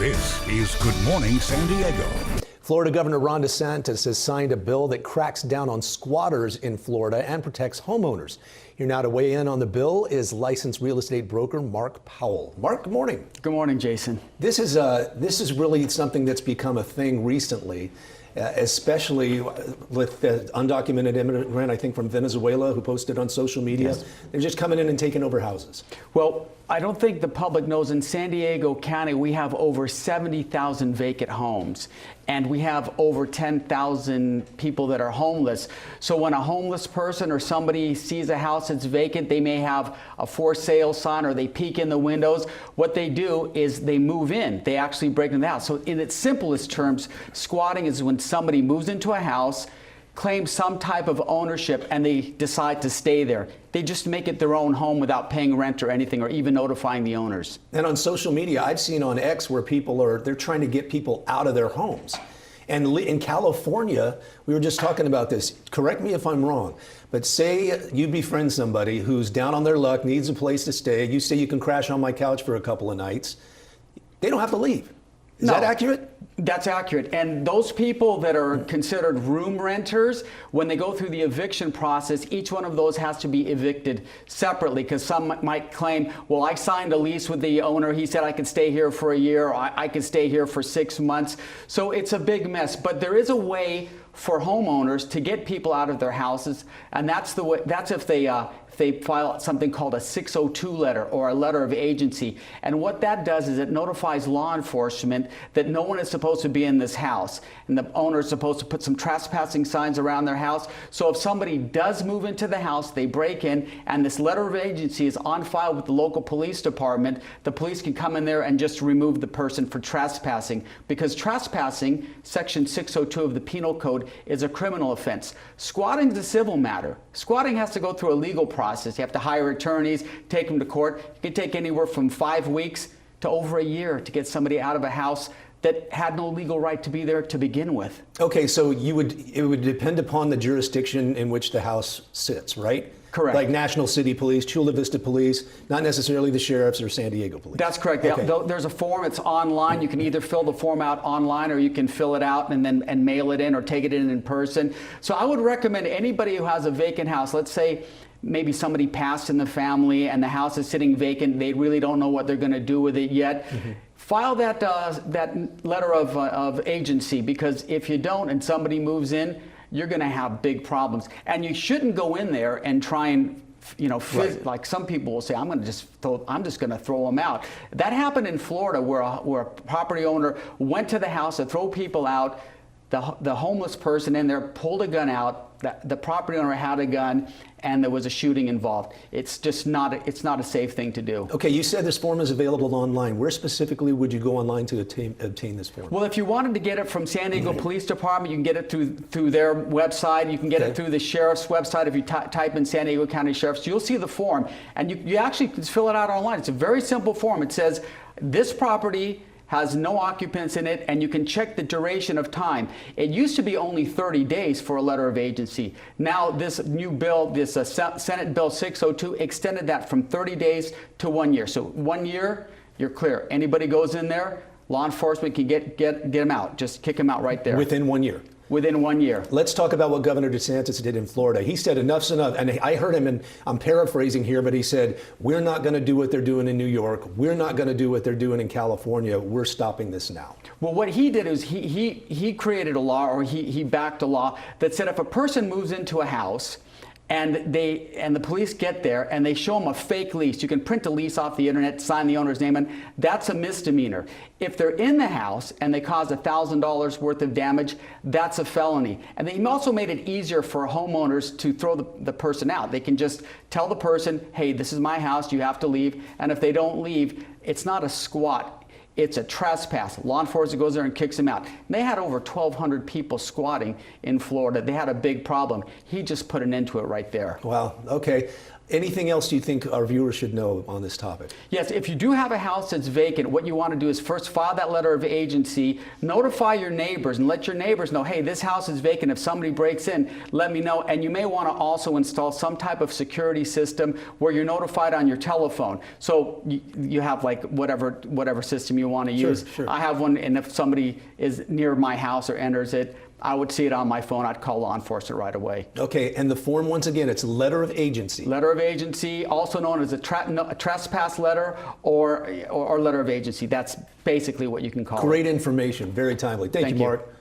This is Good Morning San Diego. Florida Governor Ron DeSantis has signed a bill that cracks down on squatters in Florida and protects homeowners. Here now to weigh in on the bill is licensed real estate broker Mark Powell. Mark, good morning. Good morning, Jason. This is really something that's become a thing recently, especially with the undocumented immigrant, I think from Venezuela, who posted on social media. Yes. They're just coming in and taking over houses. Well, I don't think the public knows in San Diego County we have over 70,000 vacant homes, and we have over 10,000 people that are homeless. So when a homeless person or somebody sees a house that's vacant, they may have a for sale sign or they peek in the windows. What they do is they move in. They actually break into the house. So in its simplest terms, squatting is when somebody moves into a house, claims some type of ownership, and they decide to stay there. They just make it their own home without paying rent or anything, or even notifying the owners. And on social media, I've seen on X where they're trying to get people out of their homes. And in California, we were just talking about this. Correct me if I'm wrong, but say you befriend somebody who's down on their luck, needs a place to stay. You say you can crash on my couch for a couple of nights. They don't have to leave. Is that accurate? That's accurate. And those people that are considered room renters, when they go through the eviction process, each one of those has to be evicted separately, because some might claim, well, I signed a lease with the owner. He said I could stay here for a year, or I could stay here for 6 months. So it's a big mess. But there is a way for homeowners to get people out of their houses, and that's the way. That's if they file something called a 602 letter or a letter of agency. And what that does is it notifies law enforcement that no one is supposed to be in this house. And the owner is supposed to put some trespassing signs around their house. So if somebody does move into the house, they break in, and this letter of agency is on file with the local police department, the police can come in there and just remove the person for trespassing. Because trespassing, section 602 of the penal code, is a criminal offense. Squatting is a civil matter. Squatting has to go through a legal process. You have to hire attorneys, take them to court. It can take anywhere from 5 weeks to over a year to get somebody out of a house that had no legal right to be there to begin with. Okay, so it would depend upon the jurisdiction in which the house sits, right? Correct. Like National City Police, Chula Vista Police, not necessarily the sheriffs or San Diego Police. That's correct. Okay. There's a form. It's online. You can either fill the form out online, or you can fill it out and mail it in, or take it in person. So I would recommend anybody who has a vacant house, let's say maybe somebody passed in the family and the house is sitting vacant, they really don't know what they're going to do with it yet. Mm-hmm. File that letter of agency, because if you don't and somebody moves in, you're going to have big problems. And you shouldn't go in there and try and, right. Like some people will say, I'm just going to throw them out. That happened in Florida, where a property owner went to the house to throw people out. The homeless person in there pulled a gun out. The property owner had a gun, and there was a shooting involved. It's just not a safe thing to do. Okay, you said this form is available online. Where specifically would you go online to obtain this form? Well, if you wanted to get it from San Diego Police Department, you can get it through their website. You can get it through the sheriff's website. If you type in San Diego County Sheriff's, you'll see the form, and you actually can fill it out online. It's a very simple form. It says this property has no occupants in it, and you can check the duration of time. It used to be only 30 days for a letter of agency. Now this new bill, this Senate Bill 602, extended that from 30 days to 1 year. So 1 year, you're clear. Anybody goes in there, law enforcement can get them out. Just kick them out right there. Within 1 year? Within 1 year. Let's talk about what Governor DeSantis did in Florida. He said enough's enough, and I heard him, and I'm paraphrasing here, but he said, we're not going to do what they're doing in New York. We're not going to do what they're doing in California. We're stopping this now. Well, what he did is he created a law, or he backed a law that said if a person moves into a house, and the police get there and they show them a fake lease. You can print a lease off the internet, sign the owner's name, and that's a misdemeanor. If they're in the house and they cause $1,000 worth of damage, that's a felony. And they also made it easier for homeowners to throw the person out. They can just tell the person, hey, this is my house, you have to leave. And if they don't leave, it's not a squat. It's a trespass. Law enforcement goes there and kicks them out. And they had over 1,200 people squatting in Florida. They had a big problem. He just put an end to it right there. Wow. Okay. Anything else you think our viewers should know on this topic? Yes, if you do have a house that's vacant, what you want to do is first file that letter of agency, notify your neighbors, and let your neighbors know, hey, this house is vacant. If somebody breaks in, let me know. And you may want to also install some type of security system where you're notified on your telephone. So you have like whatever system you want to use. Sure. I have one, and if somebody is near my house or enters it, I would see it on my phone. I'd call law enforcement right away. Okay, and the form, once again, it's letter of agency. Letter of agency, also known as a trespass letter or letter of agency. That's basically what you can call it. Great information, very timely. Thank you, Mark.